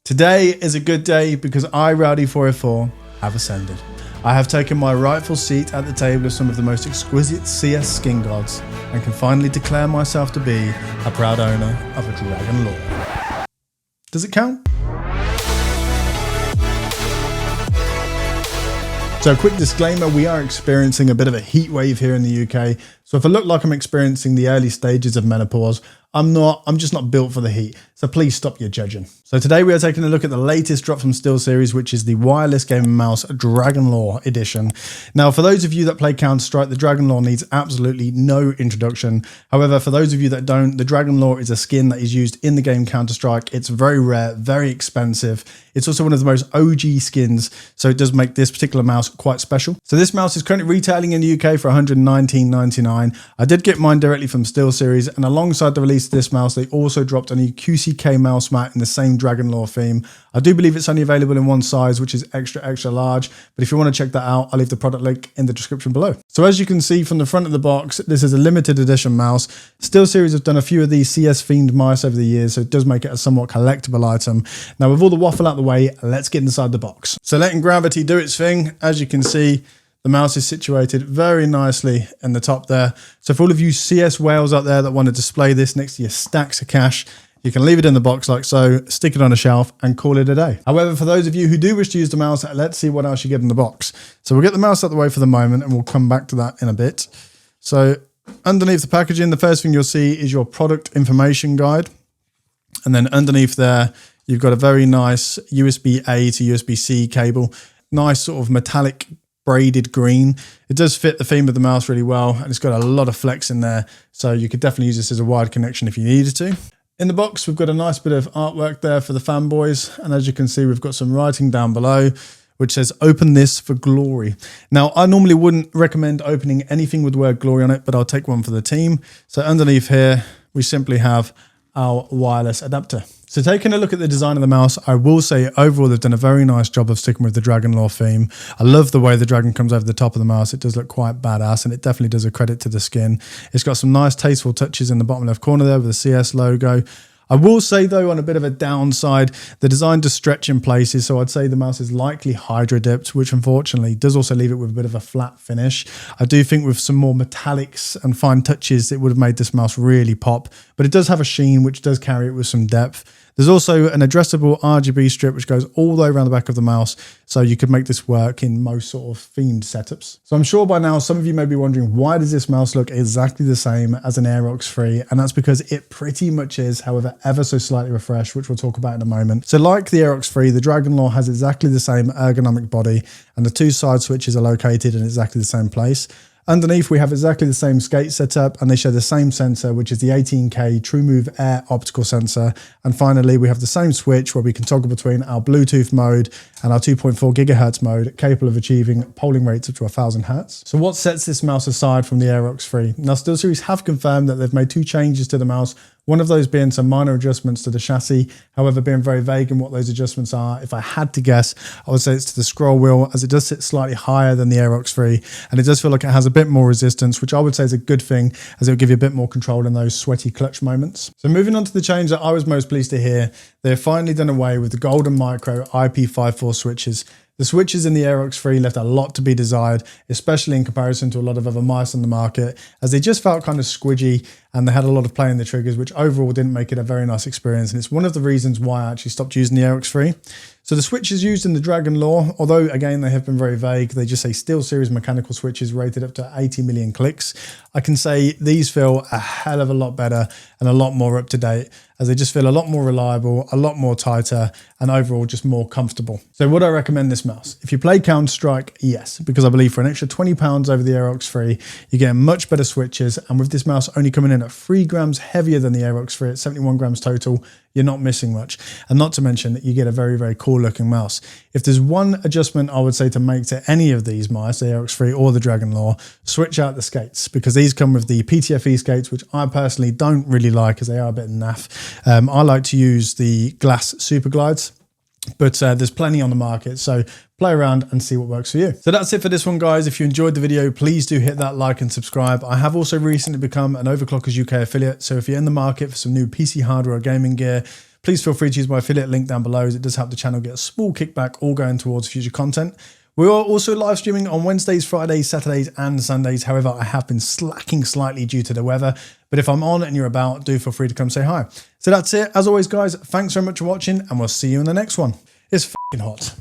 Today is a good day because I, Rowdy404, have ascended. I have taken my rightful seat at the table of some of the most exquisite CS skin gods and can finally declare myself to be a proud owner of a Dragon Lore. Does it count? So a quick disclaimer, we are experiencing a bit of a heat wave here in the UK. So if I look like I'm experiencing the early stages of menopause, I'm just not built for the heat. So please stop your judging. So today we are taking a look at the latest drop from SteelSeries, which is the wireless gaming mouse Dragon Lore edition. Now, for those of you that play Counter-Strike, the Dragon Lore needs absolutely no introduction. However, for those of you that don't, the Dragon Lore is a skin that is used in the game Counter-Strike. It's very rare, very expensive. It's also one of the most OG skins, so it does make this particular mouse quite special. So this mouse is currently retailing in the UK for $119.99. I did get mine directly from SteelSeries, and alongside the release of this mouse, they also dropped a new QCK mouse mat in the same Dragon Lore theme. I do believe it's only available in one size, which is extra large, but if you want to check that out, I'll leave the product link in the description below. So as you can see from the front of the box, this is a limited edition mouse. SteelSeries have done a few of these CS themed mice over the years, so it does make it a somewhat collectible item. Now with all the waffle out the way, let's get inside the box. So letting gravity do its thing, as you can see, the mouse is situated very nicely in the top there. So for all of you CS whales out there that want to display this next to your stacks of cash, you can leave it in the box like so, stick it on a shelf and call it a day. However, for those of you who do wish to use the mouse, let's see what else you get in the box. So we'll get the mouse out of the way for the moment and we'll come back to that in a bit. So underneath the packaging, the first thing you'll see is your product information guide. And then underneath there, you've got a very nice USB-A to USB-C cable, nice sort of metallic braided green. It does fit the theme of the mouse really well, and it's got a lot of flex in there, so you could definitely use this as a wired connection if you needed to. In the box, we've got a nice bit of artwork there for the fanboys, and as you can see, we've got some writing down below which says, "Open this for glory." Now, I normally wouldn't recommend opening anything with the word glory on it, but I'll take one for the team. So underneath here, we simply have our wireless adapter. So taking a look at the design of the mouse, I will say overall they've done a very nice job of sticking with the Dragon Lore theme. I love the way the dragon comes over the top of the mouse. It does look quite badass, and it definitely does a credit to the skin. It's got some nice tasteful touches in the bottom left corner there with the CS logo. I will say though, on a bit of a downside, the design does stretch in places, so I'd say the mouse is likely hydro dipped, which unfortunately does also leave it with a bit of a flat finish. I do think with some more metallics and fine touches, it would have made this mouse really pop, but it does have a sheen, which does carry it with some depth. There's also an addressable RGB strip which goes all the way around the back of the mouse, so you could make this work in most sort of themed setups. So I'm sure by now some of you may be wondering, why does this mouse look exactly the same as an Aerox 3? And that's because it pretty much is, however ever so slightly refreshed, which we'll talk about in a moment. So like the Aerox 3, the Dragon Lore has exactly the same ergonomic body, and the two side switches are located in exactly the same place. Underneath, we have exactly the same skate setup, and they share the same sensor, which is the 18K TrueMove Air optical sensor. And finally, we have the same switch where we can toggle between our Bluetooth mode and our 2.4 gigahertz mode, capable of achieving polling rates up to 1000 hertz. So what sets this mouse aside from the Aerox 3? Now, SteelSeries have confirmed that they've made two changes to the mouse, one of those being some minor adjustments to the chassis, however being very vague in what those adjustments are. If I had to guess, I would say it's to the scroll wheel, as it does sit slightly higher than the Aerox 3, and it does feel like it has a bit more resistance, which I would say is a good thing, as it will give you a bit more control in those sweaty clutch moments. So moving on to the change that I was most pleased to hear, they've finally done away with the golden micro IP54 switches. The switches in the Aerox 3 left a lot to be desired, especially in comparison to a lot of other mice on the market, as they just felt kind of squidgy and they had a lot of play in the triggers, which overall didn't make it a very nice experience. And it's one of the reasons why I actually stopped using the Aerox 3. So the switches used in the Dragon Lore, although again they have been very vague, they just say SteelSeries mechanical switches rated up to 80 million clicks. I can say these feel a hell of a lot better and a lot more up to date, as they just feel a lot more reliable, a lot more tighter, and overall just more comfortable. So would I recommend this mouse? If you play Counter-Strike, yes, because I believe for an extra £20 over the Aerox 3, you're getting much better switches, and with this mouse only coming in at 3 grams heavier than the Aerox 3 at 71 grams total, you're not missing much. And not to mention that you get a very, very cool looking mouse. If there's one adjustment I would say to make to any of these mice, the Aerox 3 or the Dragon Lore, switch out the skates, because these come with the PTFE skates, which I personally don't really like as they are a bit naff. I like to use the glass super glides, but there's plenty on the market, so play around and see what works for you. So that's it for this one, guys. If you enjoyed the video, please do hit that like and subscribe. I have also recently become an Overclockers UK affiliate, so if you're in the market for some new PC hardware or gaming gear, please feel free to use my affiliate link down below, as it does help the channel get a small kickback, all going towards future content. We are also live streaming on Wednesdays, Fridays, Saturdays and Sundays. However, I have been slacking slightly due to the weather, but if I'm on and you're about, do feel free to come say hi. So that's it. As always, guys, thanks very much for watching, and we'll see you in the next one. It's f***ing hot.